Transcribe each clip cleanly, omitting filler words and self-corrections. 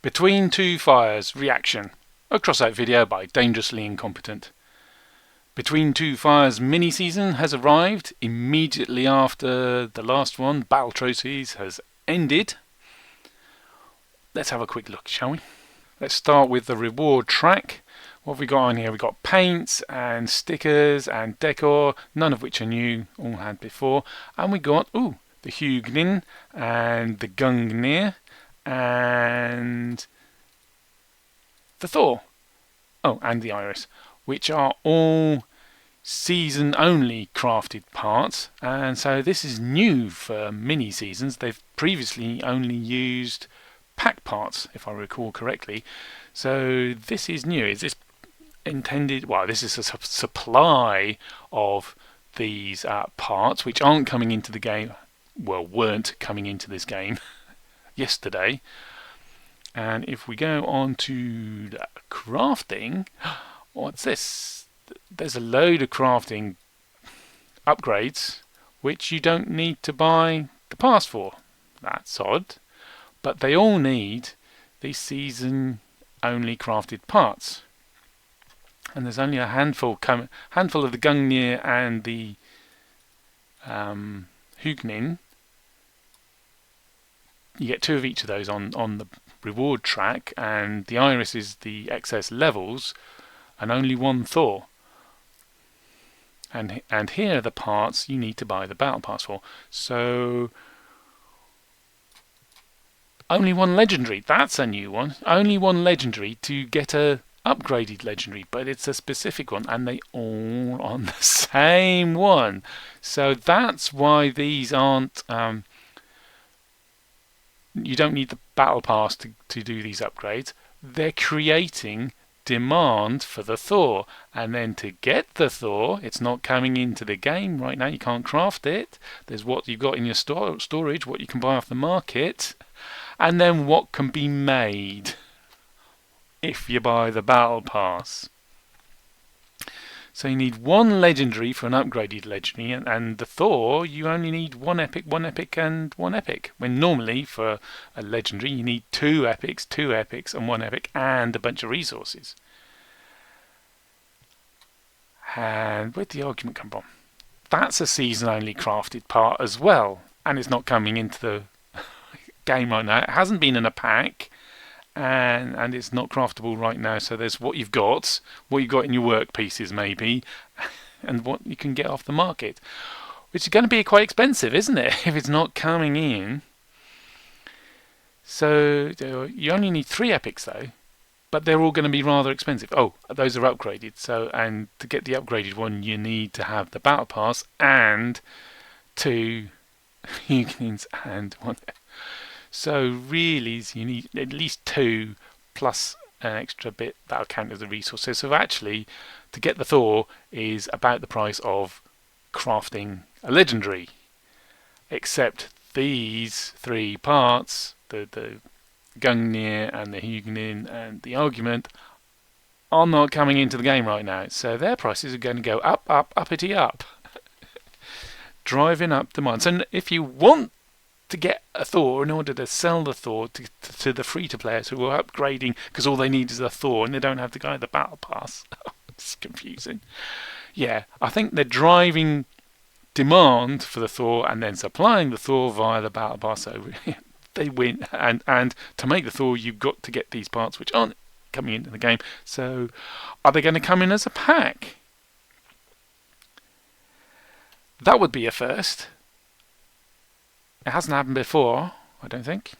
Between Two Fires Reaction, a Crossout video by Dangerously Incompetent. Between Two Fires mini-season has arrived immediately after the last one, Battle Trophies, has ended. Let's have a quick look, shall we? Let's start with the reward track. What have we got on here? We've got paints and stickers and decor, none of which are new, all had before. And we got, the Hugnin and the Gungnir and the Thor. Oh, and the Iris, which are all season only crafted parts. And so this is new for mini seasons. They've previously only used pack parts, if I recall correctly. So this is new. Is this intended? Well, this is a supply of these parts which aren't coming into the game. Well, weren't coming into this game yesterday. And if we go on to the crafting, what's this? There's a load of crafting upgrades which you don't need to buy the pass for. That's odd. But they all need these season only crafted parts. And there's only a handful of the Gungnir and the Hugnin. You get 2 of each of those on the reward track, and the Iris is the excess levels, and only 1 Thor. And here are the parts you need to buy the battle pass for. So only 1 legendary. That's a new one. Only 1 legendary to get a upgraded legendary, but it's a specific one, and they all on the same one. So that's why these aren't. You don't need the battle pass to do these upgrades. They're creating demand for the Thor, and then to get the Thor, it's not coming into the game right now. You can't craft it. There's what you've got in your storage, what you can buy off the market, and then what can be made if you buy the battle pass. So you need 1 legendary for an upgraded legendary, and the Thor, you only need 1 epic, 1 epic, and 1 epic. When normally for a legendary you need 2 epics, 2 epics, and 1 epic, and a bunch of resources. And where'd the argument come from? That's a season only crafted part as well, and it's not coming into the game right now. It hasn't been in a pack. And it's not craftable right now, so there's what you've got in your work pieces maybe, and what you can get off the market, which is going to be quite expensive, isn't it, if it's not coming in. So you only need 3 epics though, but they're all going to be rather expensive. Oh, those are upgraded, so, and to get the upgraded one you need to have the battle pass and 2 Hugnins and 1. So really you need at least 2 plus an extra bit that'll count as a resource. So actually to get the Thor is about the price of crafting a legendary, except these 3 parts, the Gungnir and the Hugnin and the Argument, are not coming into the game right now. So their prices are going to go up, uppity up, driving up demand. So if you want to get a Thor, in order to sell the Thor to the free-to-players who are upgrading because all they need is a Thor and they don't have to go the battle pass. It's confusing. Yeah, I think they're driving demand for the Thor and then supplying the Thor via the battle pass, so they win. And to make the Thor, you've got to get these parts which aren't coming into the game. So are they going to come in as a pack? That would be a first. It hasn't happened before, I don't think.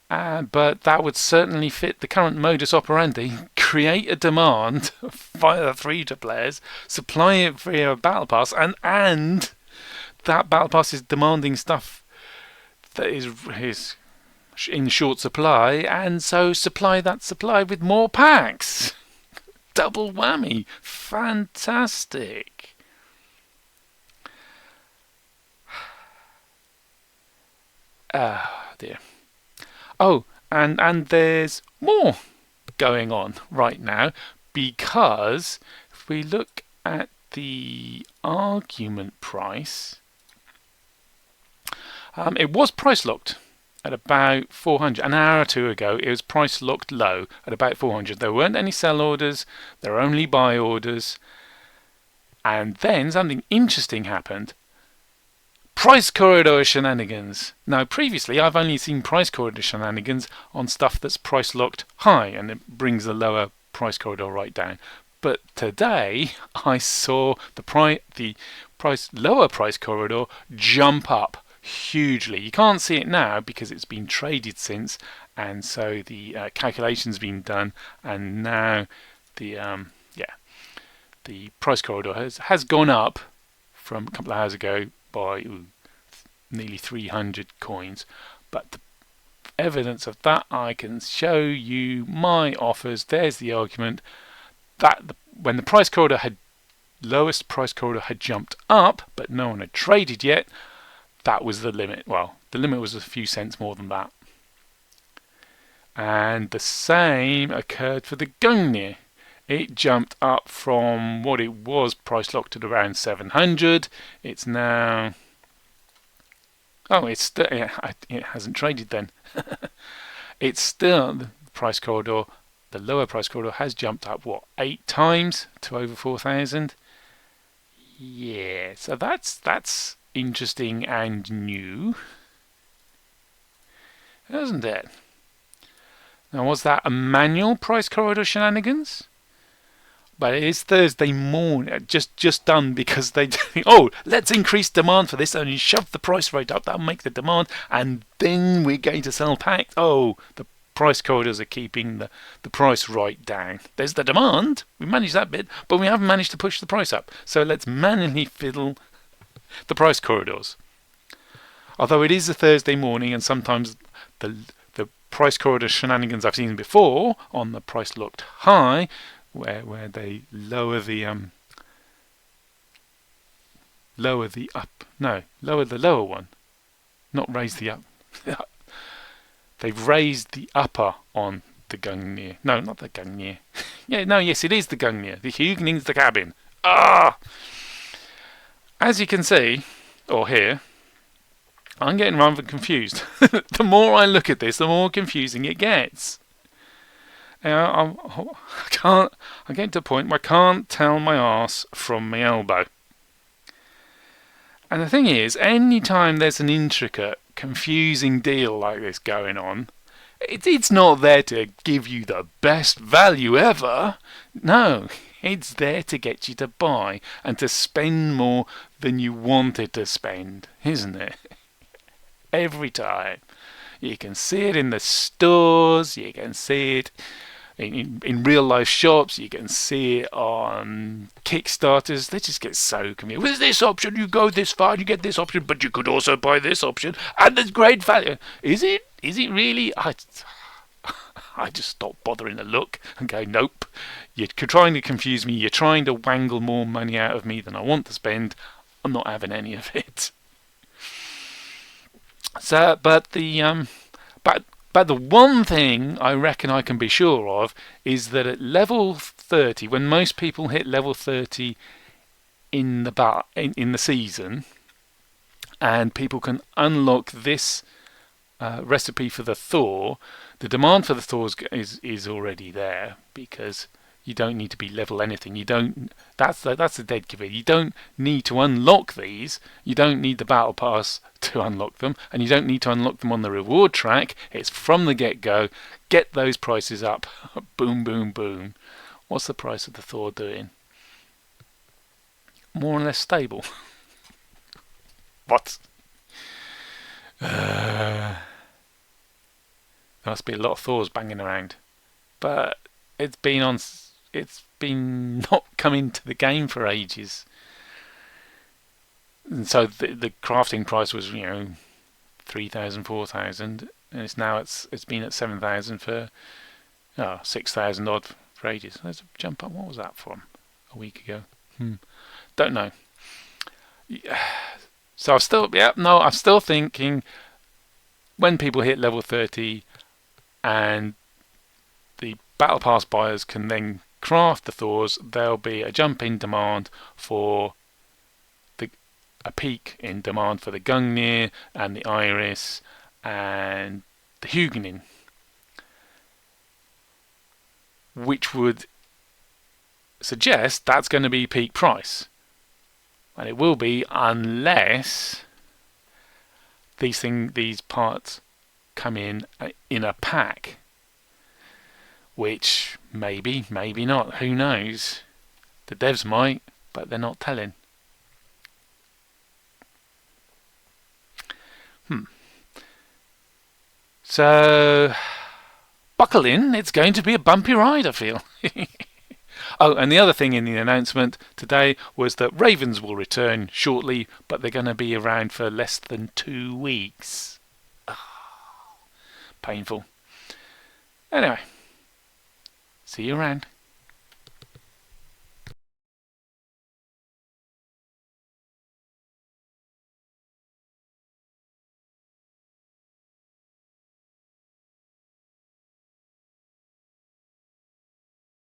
But that would certainly fit the current modus operandi. Create a demand via the free-to-players, supply it via a battle pass, and that battle pass is demanding stuff that is in short supply, and so supply that supply with more packs. Double whammy. Fantastic. Ah, dear. Oh, and there's more going on right now, because if we look at the argument price, it was price locked at about 400. An hour or two ago, it was price locked low at about 400. There weren't any sell orders, there were only buy orders. And then something interesting happened. Price corridor shenanigans. Now, previously, I've only seen price corridor shenanigans on stuff that's price locked high, and it brings the lower price corridor right down. But today, I saw the lower price corridor jump up hugely. You can't see it now because it's been traded since, and so the calculation's been done, and now the price corridor has gone up from a couple of hours ago by nearly 300 coins. But the evidence of that, I can show you my offers. There's the argument that when the lowest price corridor had jumped up, but no one had traded yet, that was the limit. Well, the limit was a few cents more than that. And the same occurred for the Gungnir. It jumped up from what it was price locked at around 700. It's now... Oh, it hasn't traded then. It's still the price corridor. The lower price corridor has jumped up, what, 8 times to over 4,000? Yeah, so that's interesting and new, isn't it? Now, was that a manual price corridor shenanigans? But it is Thursday morning, just done because they let's increase demand for this, and you shove the price rate up, that'll make the demand, and then we're going to sell packed. Oh, the price corridors are keeping the price right down. There's the demand, we managed that bit, but we haven't managed to push the price up. So let's manually fiddle the price corridors. Although it is a Thursday morning, and sometimes the price corridor shenanigans I've seen before on the price locked high, where they lower the lower one, not raise the up. They've raised the upper on the Gungnir. No, not the Gungnir. Yes, it is the Gungnir. The Hugning's the cabin. As you can see, or hear, I'm getting rather confused. The more I look at this, the more confusing it gets. I'm getting to a point where I can't tell my arse from my elbow. And the thing is, any time there's an intricate, confusing deal like this going on, it's not there to give you the best value ever. No, it's there to get you to buy and to spend more than you wanted to spend, isn't it? Every time. You can see it in the stores, you can see it in real life shops, you can see it on Kickstarters. They just get so confused. With this option, you go this far and you get this option, but you could also buy this option, and there's great value. Is it? Is it really? I just stop bothering to look and go, nope. You're trying to confuse me. You're trying to wangle more money out of me than I want to spend. I'm not having any of it. So, but the one thing I reckon I can be sure of is that at level 30, when most people hit level 30 in the season, and people can unlock this recipe for the Thor, the demand for the Thors is already there, because you don't need to be level anything. You don't. That's the dead giveaway. You don't need to unlock these. You don't need the battle pass to unlock them, and you don't need to unlock them on the reward track. It's from the get-go. Get those prices up. Boom, boom, boom. What's the price of the Thor doing? More or less stable. What? There must be a lot of Thors banging around, but it's been not coming to the game for ages. And so the crafting price was 3,000, 4,000, and it's been at 7,000 for 6,000 odd for ages. There's a jump up. What was that from a week ago? Don't know. So I'm still thinking when people hit level 30 and the battle pass buyers can then craft the Thors, there'll be a jump in demand for a peak in demand for the Gungnir and the Iris and the Huguenin, which would suggest that's going to be peak price. And it will be unless these parts come in a pack, which maybe not, who knows. The devs might, but they're not telling. So buckle in, it's going to be a bumpy ride, I feel. Oh, and the other thing in the announcement today was that Ravens will return shortly, but they're going to be around for less than 2 weeks. Painful. Anyway, see you around.